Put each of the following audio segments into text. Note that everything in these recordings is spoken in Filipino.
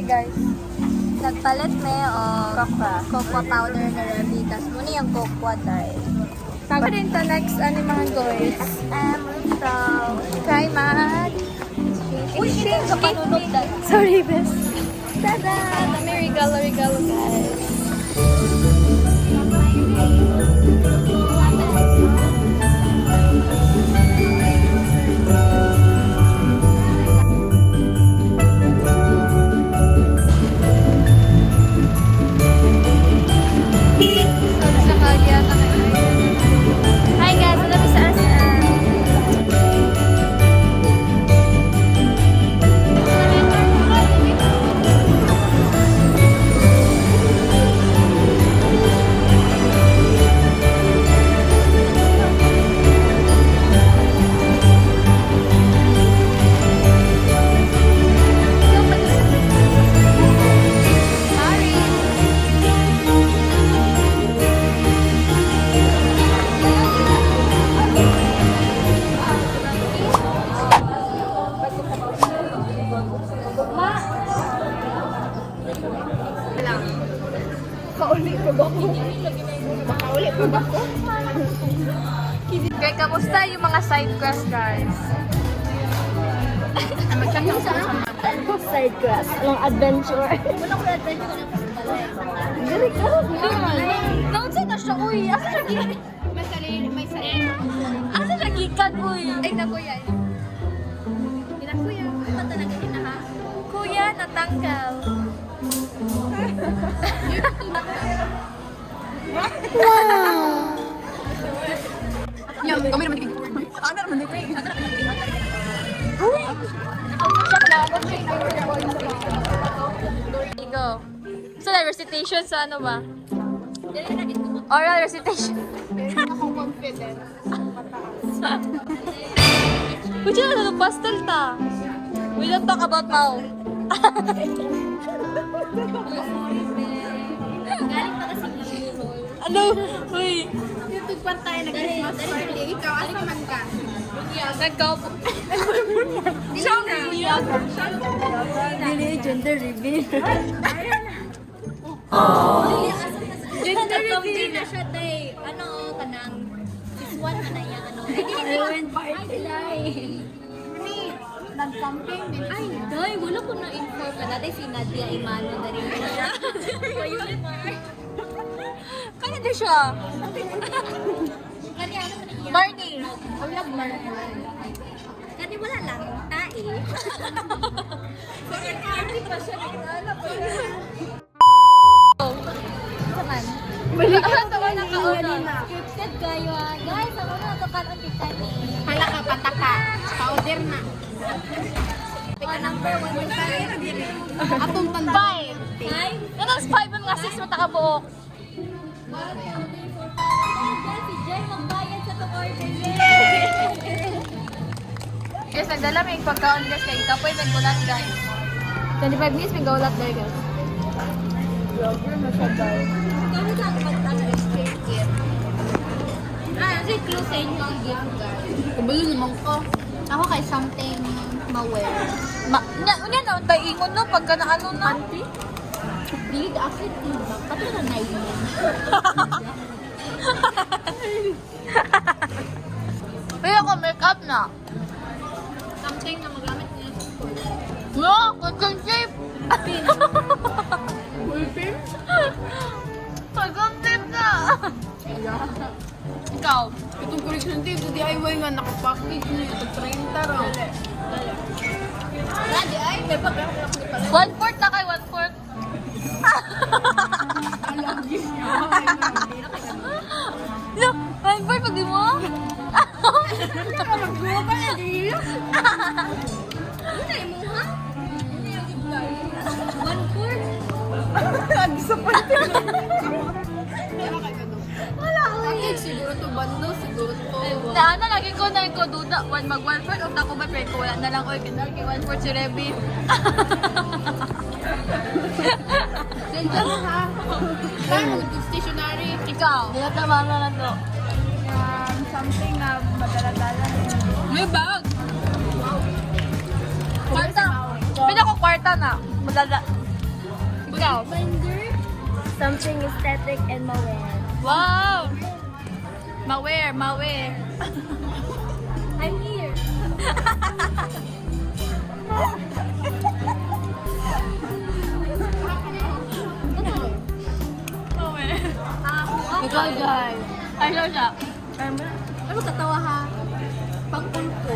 Guys, nagpalit may cocoa powder na rabi, tas muna yung cocoa dye. Sabi rin to next mga guys. So, try mat. Sorry, best. Tada! May regalo guys. Hi guys, wala mi sa SM. Kaya kamusta yung mga side quest guys? Side quest, long adventure. Wala ko adventure ko na dali ka. Naunsa na siya, uy. Asa lagi? May sarili. Asa lagi kan, uy? Ay, na kuya. Kuya. Ano talaga din ha? Kuya, natanggal. Wow! Yung kami naman din. Ano naman din? Go. So, recitation sa ano ba? Oral recitation. Akong confident. Uy, dyan na pastel ta. We don't talk about now. Galing pa kasi ano? Uy. YouTube pa tayo nag-Christmas party. Ikaw, asa man ka? Nagkaupo. Siya na. Dili, gender reveal. Gender reveal na siya, day. Ano, kanang siswan na na yan. Halloween party day. Nag-camping din. Ay, day. Wala ko na-inform ka. Dati si Nadia Imano na rin. Kaya din siya. Barney. Ulag Barney. Kani wala lang. Tae. Party pa siya. Nagkala pa siya. Saman. Balik ka tawa na kauna. Scripted kayo. Guys, ako na ito kanon kita ni. Hala ka, pataka. Powder na. Number 1 atong tanda. 5. Ganang 5 ang nga 6 matakabuok. Si Jay magbayad sa itong order. Guys, nagdala may pagkaon guys kay kapoy may gulat guys. 25 minutes may gulat guys. Vlogger na siya guys. Kami lang magtala exchange gift. Kasi clue sa inyo ang gift guys. Kabalo naman ko. Ako kay something ma-wear. Unya na, tayo ingon no pagka na ano na. Panty? Big acid diba? Pati na naiin. Pero ako make-up na. Something na magamit niya sa school. Wow! Cotton shape! Full pin? Cotton shape na! Ikaw? Itong correction tape sa DIY nga nakapackage niya. Itong 30 raw. Di ay, may pagkakaroon ko pala. 1/4 na kay 1/4. Lagi niya. No, 1/4 pag di mo? Magbuha pa na di. Hindi mo ha? Hindi yung giblay. 1/4? Lagi sa pati. Wala ko eh. siguro to bando, siguro to. Na ano, lagi ko na ko duda. Mag 1/4 of ako ba pero ko wala na lang ko kinal kay 1/4 si Reby. Sensya mo ha. Kaya stationary. Ikaw. Dila tama na lang to. Something na madala-dala. May bag. Kwarta. Pila ko kwarta na. Madala. Ikaw. Binder. Something aesthetic and maware. Wow. Maware. I'm here. Maware. Ikaw, guys. Hello siya. Ano tatawa ha? Pangkulpo.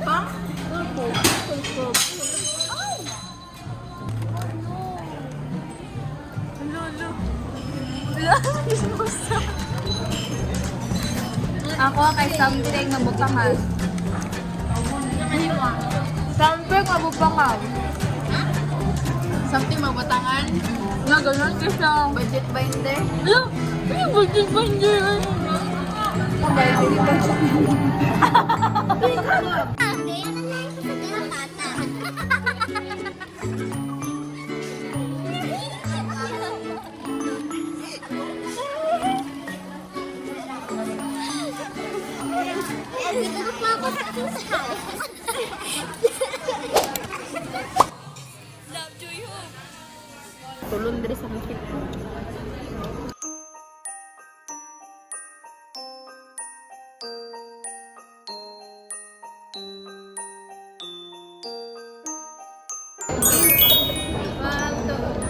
Pangkulpo. Ako kay something na butangan. Something na butangan. Something mabatangan. Nga ganun siya. Budget binder. Ano? Ano budget binder? Tulon dari sa mukit.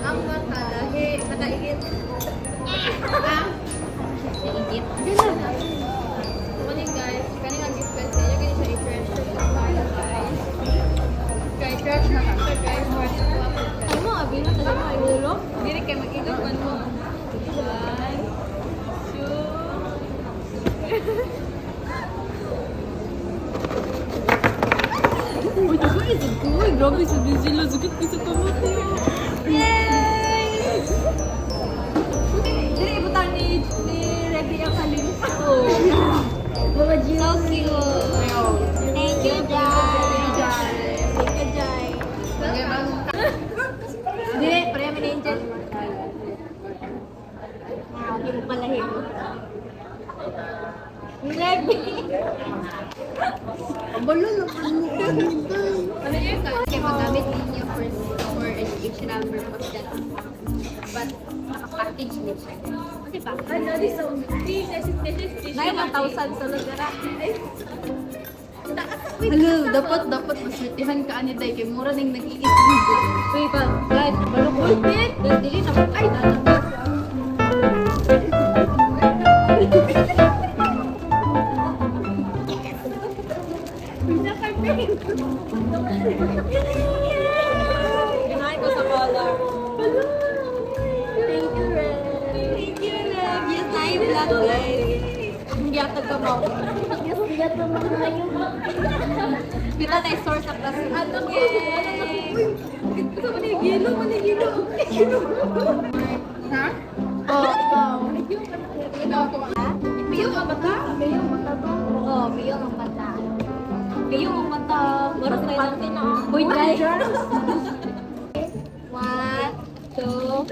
Ang mata dahil nakaigit. Naigit? Morning guys, kaning ang gift kasi yung ganito siya i-treasure sa tayo guys. Kaya trash na ka siya guys. Ay mo, abin na talaga ay ulo. Dili kayo mag-inuman mo. 1, 2. Uy, ako ito ko. Grabe sa sila. Sakit ko sa kamot niya. Yay! Dili, ibutan ni Reby ang kalim. Oh. Mga Jews. So cute. Thank you, Jai. Thank you, Jai. Dili, pareha min angel. Hindi mo pala himo. Reby! Abalo na po mo. Ano yun? Kaya magamit ninyo for educational purpose that. But, naka-package din siya. Diba? Ano, this is 1,000 sa lugar. Hello, dapat maswertihan ka ani day kay mura ning nag-iit dito. Uy pa, guys, balukol pin. Dili na ay dadabas. Ginahin ko sa color. Thank you, Red. Thank you, love. Yes, tayo vlog, guys. Hindi atag ka mo. Yes, bigat naman kayo. Pita na source sa class. Ano ko? Ito manigilo. Ha? Oo. Biyong ang mata? Oo, biyong ang mata. Biyong ang mata. Marang tayo natin na. Uy, Jai. 1, 2.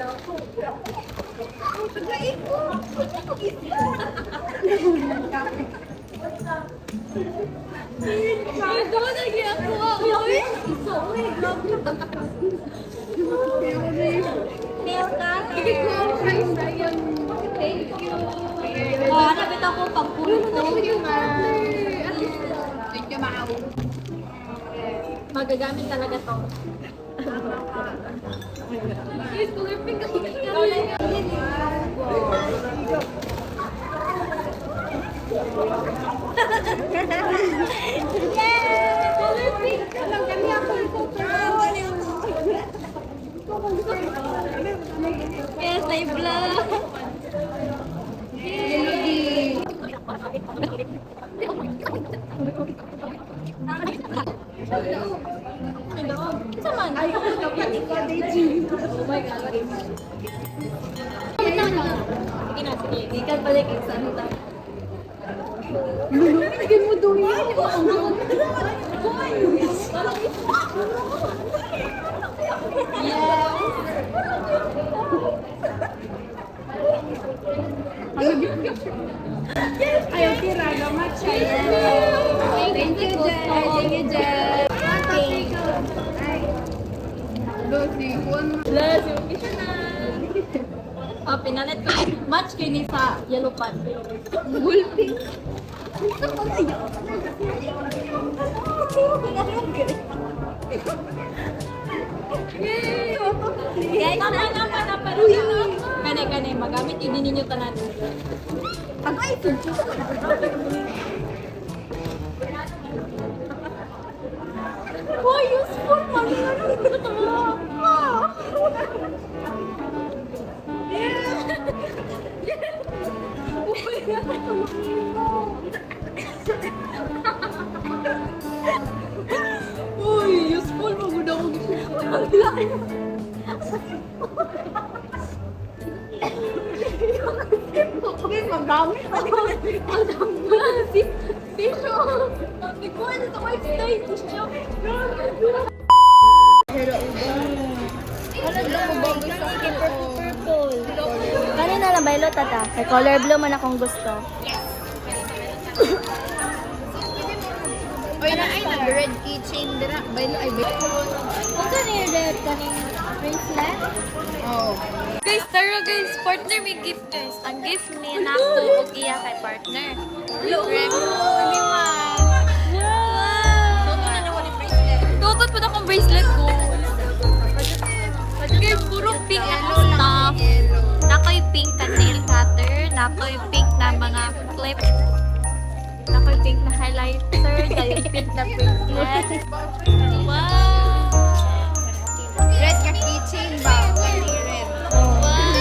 Ito lagi ako. Uy! Nail cutter. Thank you. Nabit ako pagpulot. Thank you, Mau. Magagamit talaga to. Please, color pink ako. Yay! Color pink. Alam kami ako ito. Yes, I vlog. Isa man. Ay, ako dapat ikaw, Deji. Oh my God. Sige na, sige. Ikan balik sa ano tayo. Ayaw tira, gamat siya. Thank you, Jen. Thank you, Jen. Bless, yung isa na. Pinalit ko. Match kayo ni sa yellow pan. Gulping. Guys, tama. Kanay, magamit yun din ninyo tanan. Agay, ito. Boy, useful man. Uy, useful mo gud ako. Okay, magdami. Tissue. Hindi ko ano sa white stay tissue. Ano daw mo ba gusto? Purple. Kanina lang ba ilo tata? Kay color blue man akong gusto. Oy, na ay na red keychain dira. Baylo ay baylo. Kung kanina red kaning bracelet. Oh. Guys, tara guys, partner may gift guys. Ang gift ni nako og iya kay partner. Tutot po na akong bracelet ko. Guys, puro pink ang stuff. Nakoy pink na nail cutter. Nakoy pink na mga clip. Nakoy pink na highlighter. Dahil pink na bracelet. Wow! Red ka keychain ba? Red. Wow!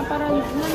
Para naman